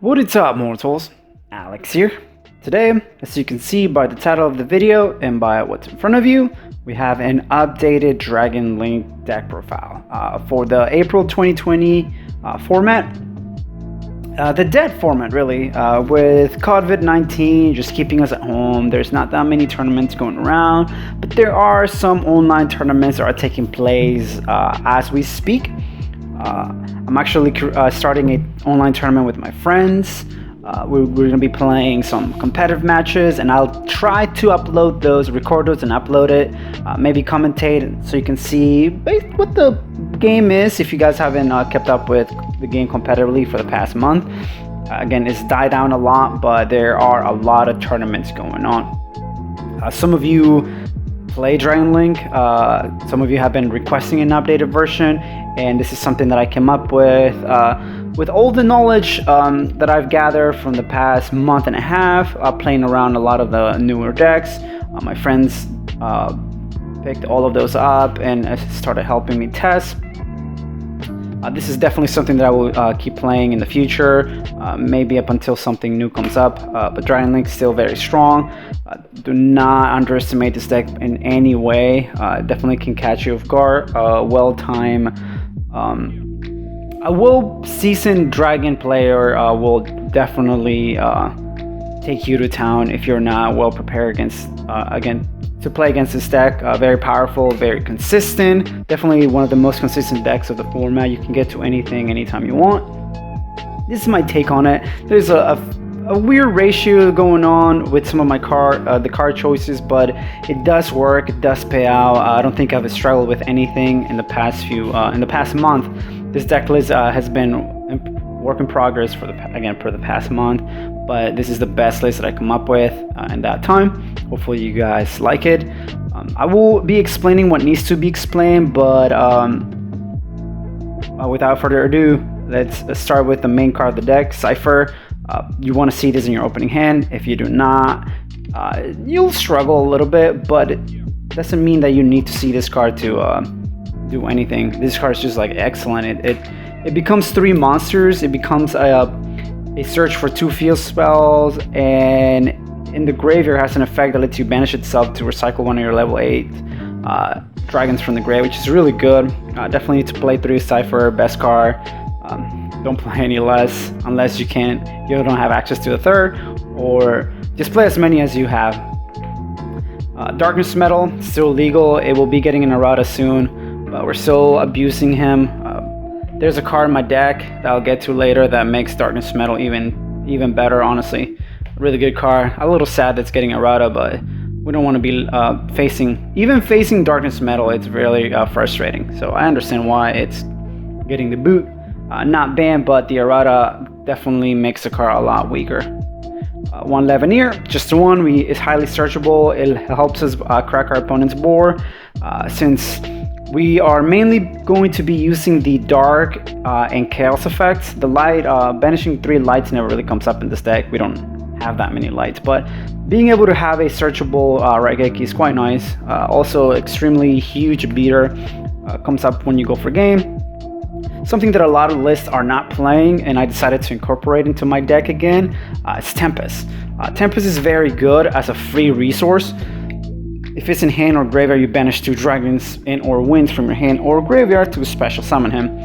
What is up, mortals? Alex here. Today, as you can see by the title of the video and by what's in front of you, we have an updated Dragon Link deck profile for the April 2020 format. The dead format, really, with COVID-19 just keeping us at home. There's not that many tournaments going around, but there are some online tournaments that are taking place as we speak. I'm actually starting an online tournament with my friends. We're going to be playing some competitive matches, and I'll try to upload those, record those and upload it, maybe commentate so you can see what the game is if you guys haven't kept up with the game competitively for the past month. Again, it's died down a lot, but there are a lot of tournaments going on. Some of you play Dragon Link, some of you have been requesting an updated version, and this is something that I came up with all the knowledge that I've gathered from the past month and a half, playing around a lot of the newer decks. My friends picked all of those up and started helping me test. This is definitely something that I will keep playing in the future, maybe up until something new comes up, but Dragon Link is still very strong. Do not underestimate this deck in any way. Definitely can catch you off guard. Well-timed, a well-seasoned Dragon player will definitely take you to town if you're not well prepared to play against this deck. Very powerful, very consistent. Definitely one of the most consistent decks of the format. You can get to anything, anytime you want. This is my take on it. There's a weird ratio going on with some of my the card choices, but it does work. It does pay out. I don't think I've struggled with anything in the past month. This deck list has been work in progress for the past month, but this is the best list that I come up with in that time. Hopefully you guys like it. I will be explaining what needs to be explained, but without further ado, let's start with the main card of the deck, Cypher. You want to see this in your opening hand. If you do not, you'll struggle a little bit, but it doesn't mean that you need to see this card to do anything. This card is just like excellent. It becomes 3 monsters. It becomes a search for 2 field spells, and in the graveyard has an effect that lets you banish itself to recycle one of your level 8 dragons from the grave, which is really good. Definitely need to play 3 Cypher, best card. Don't play any less unless you don't have access to the third, or just play as many as you have. Darkness Metal, still legal. It will be getting an errata soon, but we're still abusing him. There's a card in my deck that I'll get to later that makes Darkness Metal even better, honestly. Really good card. A little sad that's getting errata, but we don't want to be facing Darkness Metal. It's really frustrating. So I understand why it's getting the boot. Not banned, but the errata definitely makes the card a lot weaker. One Levineer, just one. It's highly searchable. It helps us crack our opponent's board. Since we are mainly going to be using the dark and chaos effects, the light, banishing 3 lights never really comes up in this deck. We don't have that many lights, but being able to have a searchable Raigeki is quite nice. Also, extremely huge beater comes up when you go for game. Something that a lot of lists are not playing, and I decided to incorporate into my deck again, is Tempest. Tempest is very good as a free resource. If it's in hand or graveyard, you banish 2 dragons and or winds from your hand or graveyard to special summon him.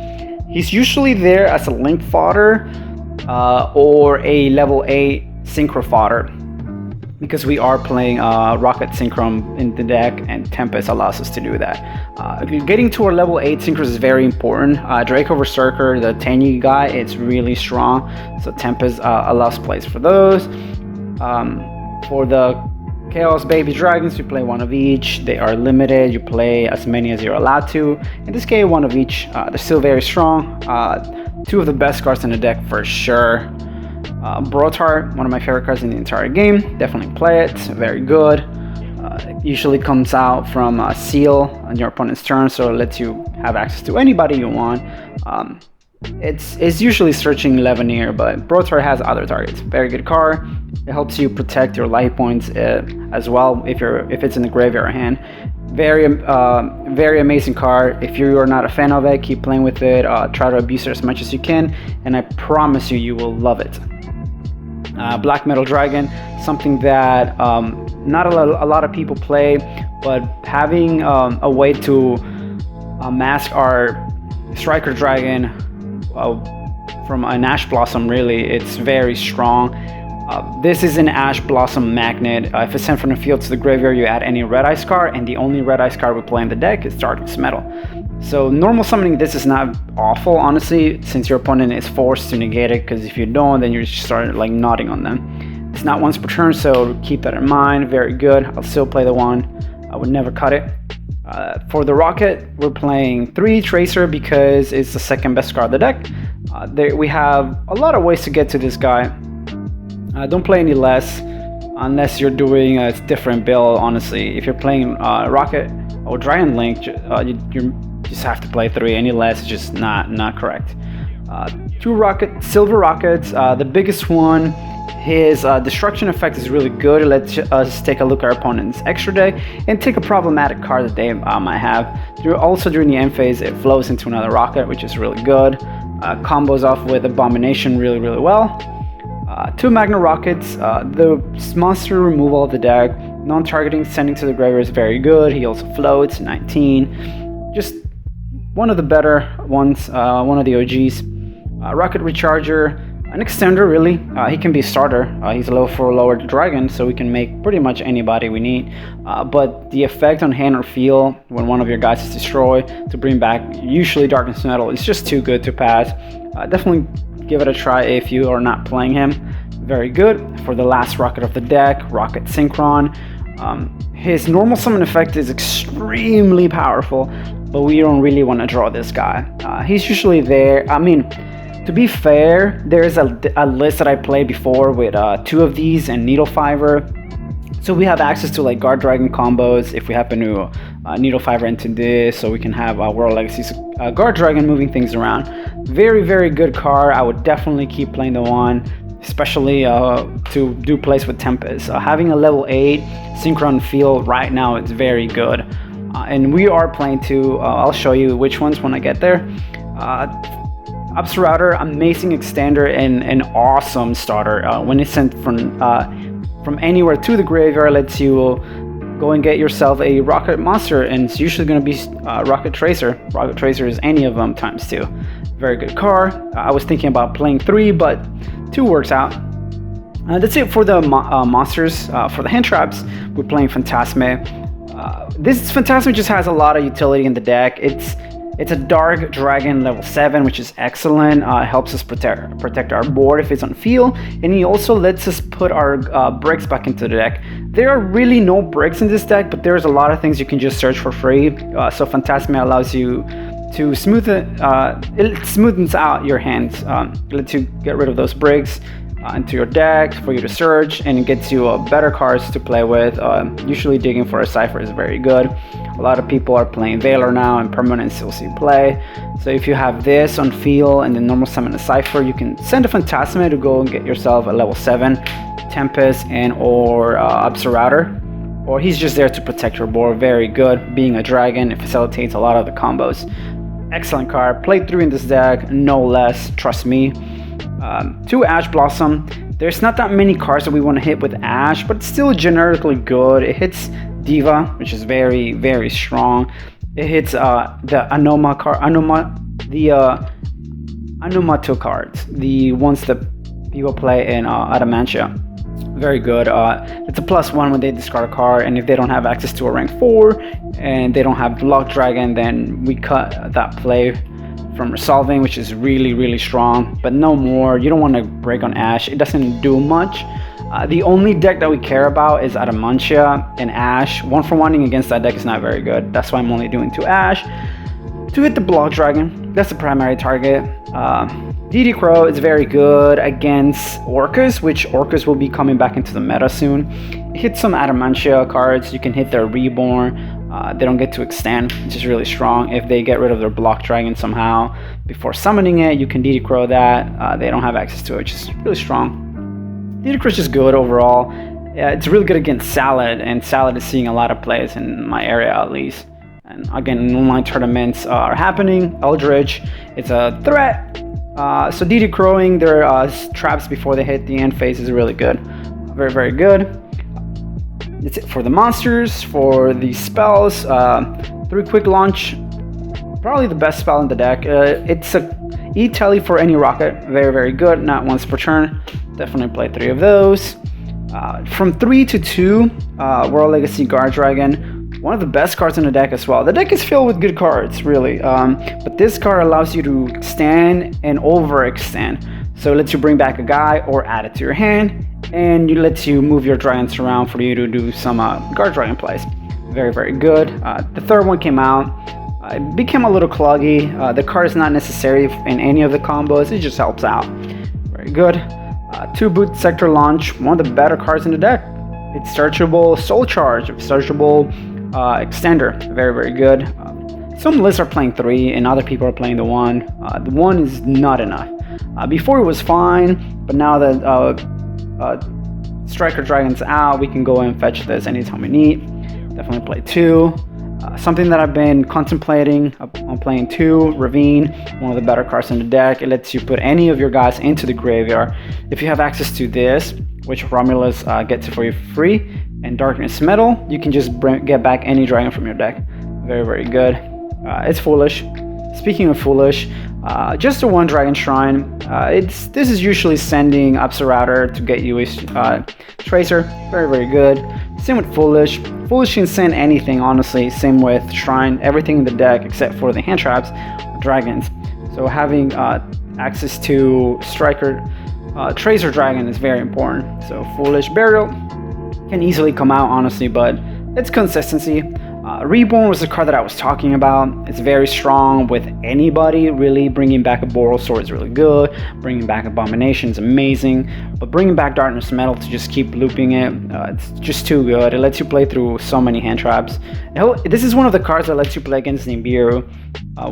He's usually there as a link fodder or a level 8 synchro fodder, because we are playing Rocket Synchro in the deck, and Tempest allows us to do that. Getting to our level 8 synchros is very important. Draco Berserker, the Tenyi guy, it's really strong, so Tempest allows plays for those. For the Chaos Baby Dragons, you play 1 of each. They are limited. You play as many as you're allowed to. In this case, 1 of each. They're still very strong. 2 of the best cards in the deck for sure. Brotar, one of my favorite cards in the entire game. Definitely play it. Very good. It usually comes out from Seal on your opponent's turn, so it lets you have access to anybody you want. It's usually searching Levineer, but Brotar has other targets. Very good card. It helps you protect your life points as well if it's in the graveyard hand. Very amazing card. If you are not a fan of it, keep playing with it. Try to abuse it as much as you can, and I promise you, you will love it. Black Metal Dragon, something that not a lot of people play, but having a way to mask our Striker Dragon from an Ash Blossom, really, it's very strong. This is an Ash Blossom magnet. If it's sent from the field to the graveyard, you add any Red Ice card, and the only Red Ice card we play in the deck is Darkness Metal. So normal summoning this is not awful, honestly, since your opponent is forced to negate it, because if you don't, then you just start like nodding on them. It's not once per turn, so keep that in mind. Very good. I'll still play the one. I would never cut it. For the Rocket, we're playing 3 Tracer because it's the second best card of the deck. We have a lot of ways to get to this guy. Don't play any less unless you're doing a different build, honestly. If you're playing Rocket or Dragon Link, you just have to play 3. Any less is just not correct. 2 Silver Rockets. The biggest one, his destruction effect is really good. It lets us take a look at our opponent's extra deck and take a problematic card that they might have. Also during the end phase, it flows into another rocket, which is really good. Combos off with Abomination really well. 2 Magna Rockets. The monster removal of the deck, non-targeting, sending to the graveyard is very good. He also floats, 19. Just one of the better ones, one of the OGs. Rocket Recharger, an extender really. He can be a starter. He's low for a lower dragon, so we can make pretty much anybody we need. But the effect on hand or field when one of your guys is destroyed to bring back usually Darkness Metal is just too good to pass. Definitely give it a try if you are not playing him. Very good. For the last rocket of the deck, Rocket Synchron. His normal summon effect is extremely powerful, but we don't really want to draw this guy. He's usually there. I mean, to be fair, there's a list that I played before with 2 of these and Needle Fiber. So we have access to like Guard Dragon combos if we happen to Needle Fiber into this, so we can have World Legacy's Guard Dragon moving things around. Very good card. I would definitely keep playing the one, especially to do plays with Tempest. Having a level 8 Synchron field right now, it's very good. And we are playing 2. I'll show you which ones when I get there. Observator, amazing extender and an awesome starter. When it's sent from anywhere to the graveyard, lets you go and get yourself a Rocket monster, and it's usually going to be Rocket Tracer. Rocket Tracer is any of them times 2. Very good card. I was thinking about playing 3, but 2 works out. That's it for the monsters. For the hand traps, we're playing Phantasme. This Phantasme just has a lot of utility in the deck. It's a Dark Dragon level 7, which is excellent. Helps us protect our board if it's on field, and he also lets us put our bricks back into the deck. There are really no bricks in this deck, but there's a lot of things you can just search for free. So Phantasme allows you to smooth it. It smoothens out your hands. It lets you get rid of those bricks into your deck for you to search, and it gets you better cards to play with. Usually digging for a Cypher is very good. A lot of people are playing Valor now and Permanent CLC play. So if you have this on field and then normal summon a Cypher, you can send a Phantasme to go and get yourself a level 7 Tempest and or Observator. Or he's just there to protect your board. Very good. Being a dragon, it facilitates a lot of the combos. Excellent card. Played 3 in this deck, no less, trust me. 2 Ash Blossom. There's not that many cards that we want to hit with Ash, but it's still generically good. It hits Diva, which is very strong. It hits the Anomato cards, the ones that people play in Adamantia. Very good. It's a +1 when they discard a card, and if they don't have access to a rank 4 and they don't have Block Dragon, then we cut that play from resolving, which is really strong, but no more. You don't want to break on Ash. It doesn't do much. The only deck that we care about is Adamantia and Ash. 1-for-1ing against that deck is not very good. That's why I'm only doing 2 Ash. To hit the Block Dragon, that's the primary target. DD Crow is very good against Orcus, which Orcus will be coming back into the meta soon. Hit some Adamantia cards. You can hit their Reborn. They don't get to extend, which is really strong. If they get rid of their Block Dragon somehow before summoning it, you can DD Crow that. They don't have access to it, which is really strong. DD Crow is just good overall. It's really good against Salad, and Salad is seeing a lot of plays in my area at least. And again, online tournaments are happening. Eldritch, it's a threat. So DD Crowing their traps before they hit the end phase is really good. Very, very good. That's it for the monsters. For the spells, 3 quick launch, probably the best spell in the deck. It's a E-Tele for any rocket, very, very good, not once per turn. Definitely play 3 of those. From 3 to 2, World Legacy Guard Dragon, one of the best cards in the deck as well. The deck is filled with good cards, really, but this card allows you to stand and overextend. So it lets you bring back a guy or add it to your hand, and it lets you move your dragons around for you to do some Guard Dragon plays. Very, very good. The third one came out. It became a little cloggy. The card is not necessary in any of the combos. It just helps out. Very good. 2 Boot Sector Launch, one of the better cards in the deck. It's searchable Soul Charge, searchable Extender. Very, very good. Some lists are playing 3 and other people are playing the 1. The 1 is not enough. Before it was fine, but now that Striker Dragon's out, we can go and fetch this anytime we need. Definitely play 2. Something that I've been contemplating on playing 2, Ravine, one of the better cards in the deck. It lets you put any of your guys into the graveyard. If you have access to this, which Romulus gets it for you free, and Darkness Metal, you can just get back any dragon from your deck. Very, very good. It's foolish. Speaking of foolish, just a 1 Dragon Shrine. This is usually sending Upsarautor to get you a Tracer. Very, very good. Same with Foolish. Foolish can send anything, honestly. Same with Shrine. Everything in the deck except for the hand traps, dragons. So having access to Striker Tracer Dragon is very important. So Foolish Burial can easily come out, honestly, but it's consistency. Reborn was the card that I was talking about. It's very strong with anybody, really. Bringing back a Boral Sword is really good. Bringing back Abomination is amazing. But bringing back Darkness Metal to just keep looping it, it's just too good. It lets you play through so many hand traps. This is one of the cards that lets you play against Nibiru.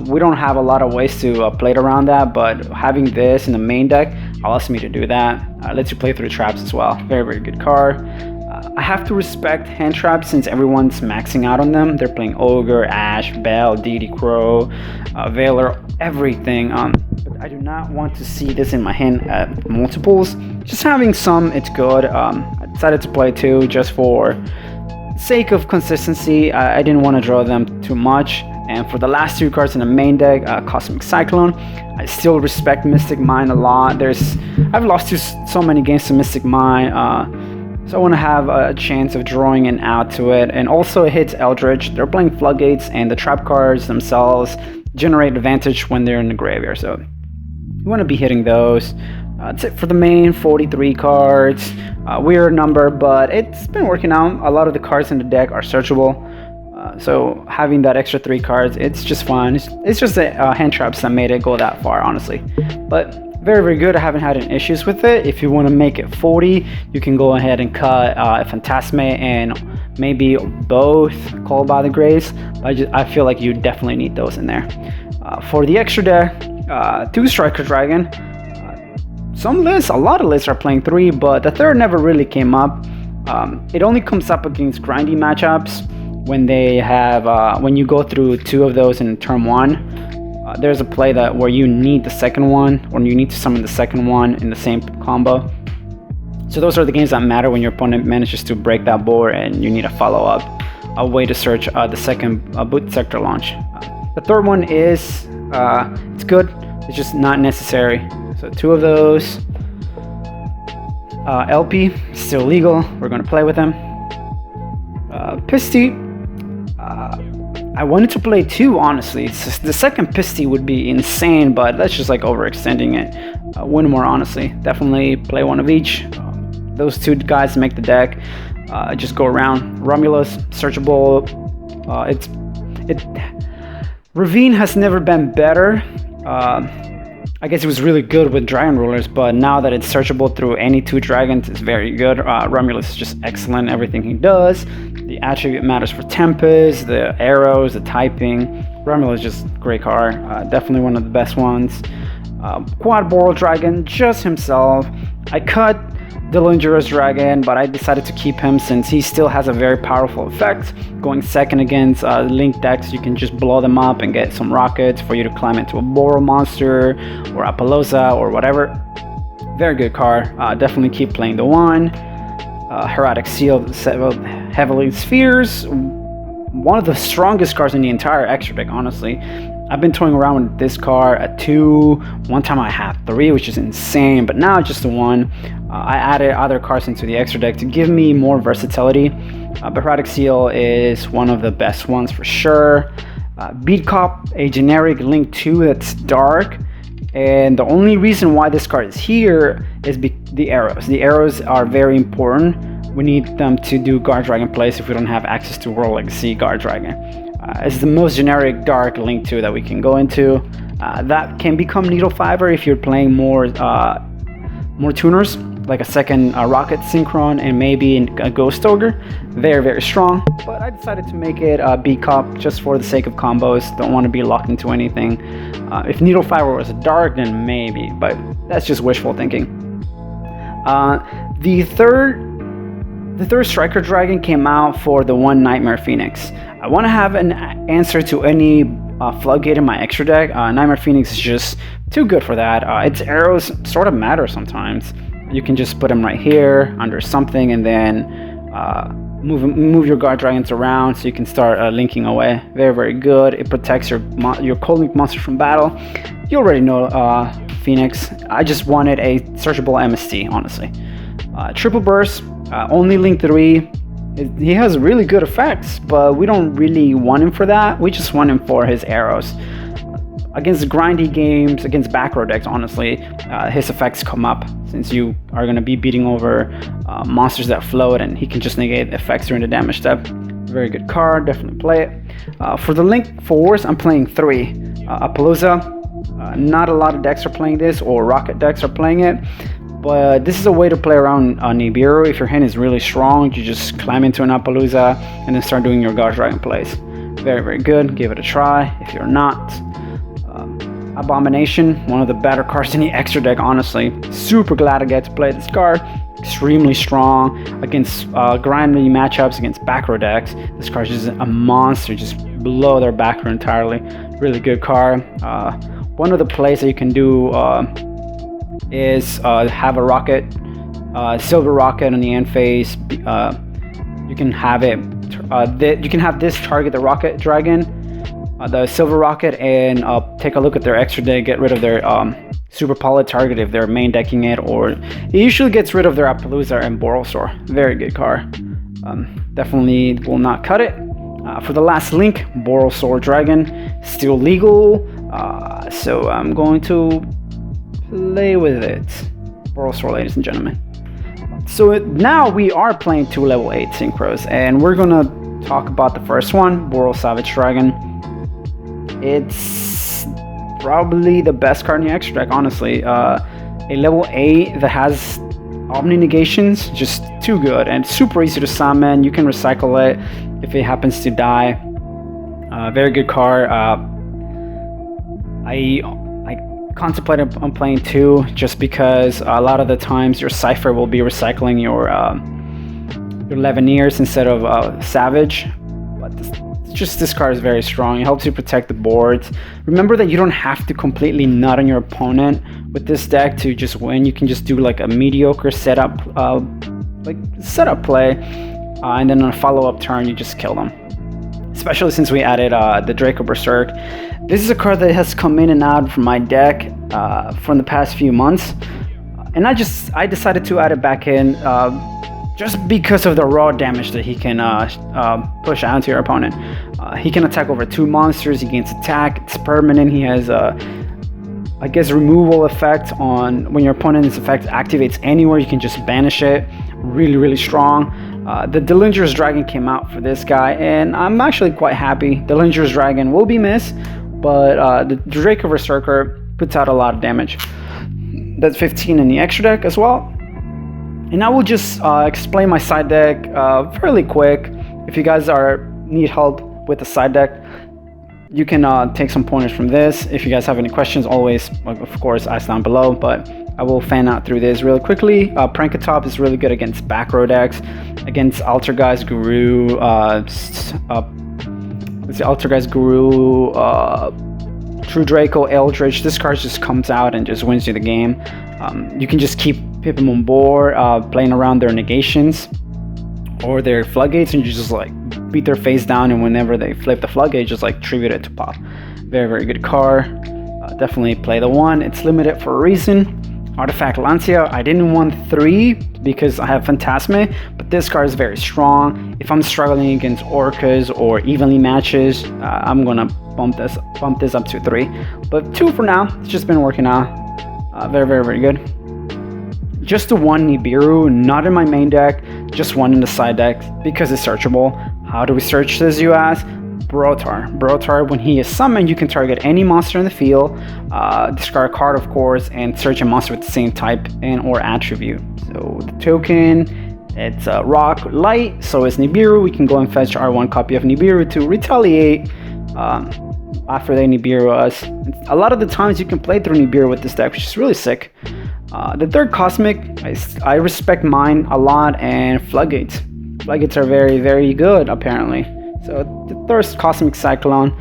We don't have a lot of ways to play it around that, but having this in the main deck allows me to do that. It lets you play through traps as well. Very, very good card. I have to respect hand traps since everyone's maxing out on them. They're playing Ogre, Ash, Bell, DD Crow, Veiler, everything. But I do not want to see this in my hand at multiples. Just having some, it's good. I decided to play 2 just for sake of consistency. I didn't want to draw them too much. And for the last 2 cards in the main deck, Cosmic Cyclone, I still respect Mystic Mine a lot. I've lost so many games to Mystic Mine. So I want to have a chance of drawing an out to it. And also it hits Eldritch. They're playing Floodgates, and the trap cards themselves generate advantage when they're in the graveyard. So you want to be hitting those. That's it for the main 43 cards. Weird number, but it's been working out. A lot of the cards in the deck are searchable. So having that extra 3 cards, it's just fun. It's just the hand traps that made it go that far, honestly. But very, very good. I haven't had any issues with it. If you want to make it 40, you can go ahead and cut Phantasme and maybe both Call by the Grace. I feel like you definitely need those in there. For the extra deck, 2 Striker Dragon. A lot of lists are playing 3, but the third never really came up. It only comes up against grindy matchups when they have when you go through 2 of those in turn 1. There's a play where you need the second one, or you need to summon the second one in the same combo. So those are the games that matter when your opponent manages to break that board and you need a follow-up, a way to search the second Boot Sector Launch. The third one is, it's good, it's just not necessary. So 2 of those. LP, still legal, we're going to play with them. Pisty. I wanted to play 2, honestly. The second Pisty would be insane, but that's just like overextending it. One more, honestly. Definitely play 1 of each. Those 2 guys make the deck. Just go around. Romulus, searchable. Ravine has never been better. I guess it was really good with Dragon Rulers, but now that it's searchable through any 2 dragons, it's very good. Romulus is just excellent, everything he does. The attribute matters for Tempest, the arrows, the typing. Romulus is just a great card. Definitely one of the best ones. Quad Boral Dragon, just himself. I cut Dillinger's Dragon, but I decided to keep him since he still has a very powerful effect. Going second against Link decks, you can just blow them up and get some rockets for you to climb into a Boros monster or Apollousa or whatever. Very good card. Definitely keep playing the one. Heretic Seal, Heavenly Spheres. One of the strongest cards in the entire extra deck, honestly. I've been toying around with this card at 2. One time I had 3, which is insane, but now just the 1. I added other cards into the extra deck to give me more versatility. But Heretic Seal is one of the best ones for sure. Beat Cop, a generic Link 2 that's dark. And the only reason why this card is here is the arrows. The arrows are very important. We need them to do Guard Dragon plays if we don't have access to World Legacy Guard Dragon. It's the most generic dark Link 2 that we can go into. That can become Needle Fiber if you're playing more tuners, like a second Rocket Synchron and maybe a Ghost Ogre. Very, very strong. But I decided to make it Beat Cop just for the sake of combos. Don't want to be locked into anything. If Needle Fiber was dark, then maybe, but that's just wishful thinking. The third Striker Dragon came out for the one Nightmare Phoenix. I want to have an answer to any Floodgate in my extra deck. Nightmare Phoenix is just too good for that. Its arrows sort of matter sometimes. You can just put them right here under something and then move your Guard Dragons around so you can start linking away. Very, very good. It protects your Cold Link monster from battle. You already know Phoenix. I just wanted a searchable MST, honestly. Triple Burst, only Link 3. He has really good effects, but we don't really want him for that. We just want him for his arrows. Against grindy games, against back row decks, honestly, his effects come up since you are going to be beating over monsters that float, and he can just negate effects during the damage step. Very good card, definitely play it. For the Link 4s, I'm playing 3. Apollousa, not a lot of decks are playing this, or Rocket decks are playing it. But this is a way to play around Nibiru. If your hand is really strong, you just climb into an Apollousa and then start doing your Guard Dragon plays. Very, very good. Give it a try if you're not. Abomination, one of the better cards in the extra deck, honestly. Super glad I get to play this card. Extremely strong against grindy matchups against back row decks. This card is just a monster. Just blow their back row entirely. Really good card. One of the plays that you can do is have a rocket, silver rocket on the end phase. You can have it. You can have this target the rocket dragon, the silver rocket, and take a look at their extra deck. Get rid of their super poly target if they're main decking it, or it usually gets rid of their Apollousa and Borosaur. Very good card. Definitely will not cut it. For the last Link, Borosaur Dragon, still legal. So I'm going to play with it. Borosaur, ladies and gentlemen. So now we are playing 2 level 8 synchros, and we're gonna talk about the first one, Boros Savage Dragon. It's probably the best card in the extra deck, honestly. A level 8 that has Omni Negations, just too good, and super easy to summon. You can recycle it if it happens to die. Very good card. I contemplated on playing 2 just because a lot of the times your Cypher will be recycling your Levineers instead of Savage, but this card is very strong. It helps you protect the boards. Remember that you don't have to completely nut on your opponent with this deck to just win. You can just do like a mediocre setup play, and then on a follow-up turn you just kill them. Especially since we added the Draco Berserk. This is a card that has come in and out from my deck from the past few months, and I decided to add it back in just because of the raw damage that he can push out to your opponent. He can attack over 2 monsters. He gains attack. It's permanent. He has I guess removal effect on when your opponent's effect activates anywhere. You can just banish it. Really, really strong. The Dillinger's Dragon came out for this guy, and I'm actually quite happy. Dillinger's Dragon will be missed, but the Draco Berserker puts out a lot of damage. That's 15 in the extra deck as well. And I will just explain my side deck fairly quick. If you guys need help with the side deck, you can take some pointers from this. If you guys have any questions, always, of course, ask down below, but I will fan out through this really quickly. Prankatop is really good against back row decks, against Altergeist Guru, Altergeist Guru, True Draco, Eldritch. This card just comes out and just wins you the game. You can just keep them on board, playing around their negations or their floodgates, and you just like beat their face down, and whenever they flip the floodgate, just like tribute it to pop. Very, very good card. Definitely play the one. It's limited for a reason. Artifact Lancia, I didn't want 3 because I have Phantasme, but this card is very strong. If I'm struggling against Orcas or evenly matches, I'm gonna bump this up to 3. But 2 for now. It's just been working out. Very, very, very good. Just the 1 Nibiru, not in my main deck, just 1 in the side deck because it's searchable. How do we search this, you ask? Brotar. Brotar, when he is summoned, you can target any monster in the field, discard a card, of course, and search a monster with the same type and or attribute. So the token, it's rock light, so it's Nibiru. We can go and fetch our 1 copy of Nibiru to retaliate after they Nibiru us. A lot of the times you can play through Nibiru with this deck, which is really sick. The third Cosmic, I respect mine a lot, and Floodgates. Floodgates are very, very good, apparently. So the third Cosmic Cyclone.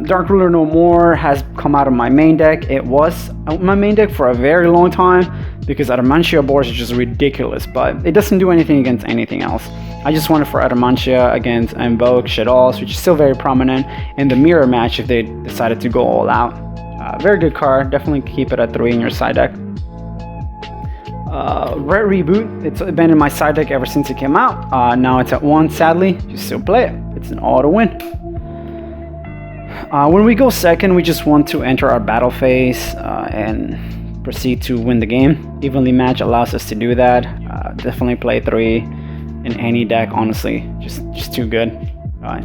Dark Ruler No More has come out of my main deck. It was my main deck for a very long time because Adamantia boards are just ridiculous, but it doesn't do anything against anything else. I just want it for Adamantia against Invoke, Shadows, which is still very prominent in the mirror match if they decided to go all out. Very good card. Definitely keep it at 3 in your side deck. Red Reboot, it's been in my side deck ever since it came out. Now it's at 1, sadly. You still play it. It's an auto win. When we go second, we just want to enter our battle phase and proceed to win the game. Evenly match allows us to do that. Definitely play 3 in any deck, honestly. Just too good.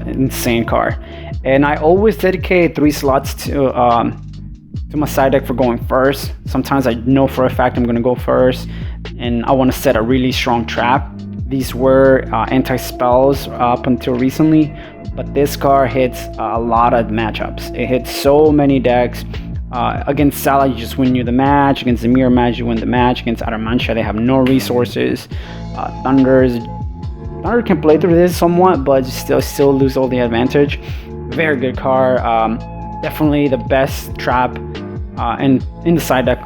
Insane card. And I always dedicate 3 slots to my side deck for going first. Sometimes I know for a fact I'm going to go first and I want to set a really strong trap. These were anti-spells up until recently, but this card hits a lot of matchups. It hits so many decks. Against Sala, you just win you the match. Against the mirror match, you win the match. Against Adamantia, they have no resources. Thunder can play through this somewhat, but still lose all the advantage. Very good card. Definitely the best trap and in the side deck.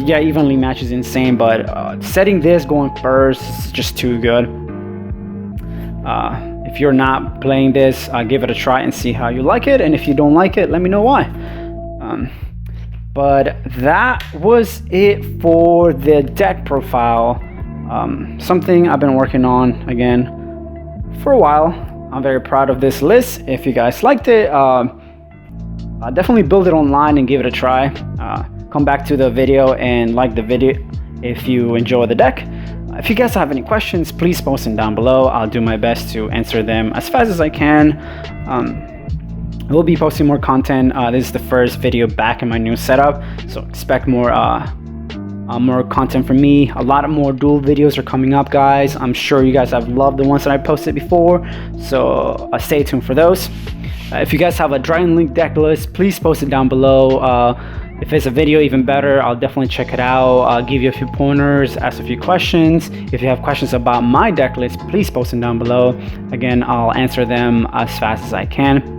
Yeah, evenly match is insane, but setting this going first is just too good. If you're not playing this, give it a try and see how you like it, and if you don't like it, let me know why. But that was it for the deck profile. Something I've been working on again for a while. I'm very proud of this list. If you guys liked it, definitely build it online and give it a try. Come back to the video and like the video if you enjoy the deck. If you guys have any questions, please post them down below. I'll do my best to answer them as fast as I can. We'll be posting more content. This is the first video back in my new setup, so expect more content from me. A lot of more duel videos are coming up, guys. I'm sure you guys have loved the ones that I posted before, so stay tuned for those. If you guys have a Dragon Link deck list, please post it down below. If it's a video, even better. I'll definitely check it out. I'll give you a few pointers, ask a few questions. If you have questions about my deck list, please post them down below. Again, I'll answer them as fast as I can.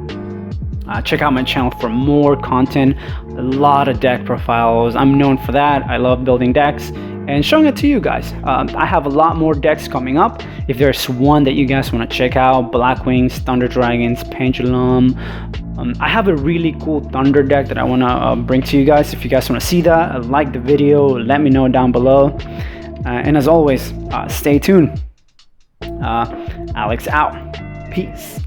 Check out my channel for more content. A lot of deck profiles. I'm known for that. I love building decks and showing it to you guys. I have a lot more decks coming up. If there's one that you guys want to check out, Black Wings, Thunder Dragons, Pendulum. I have a really cool Thunder deck that I want to bring to you guys. If you guys want to see that, like the video, let me know down below. And as always, stay tuned. Alex out. Peace.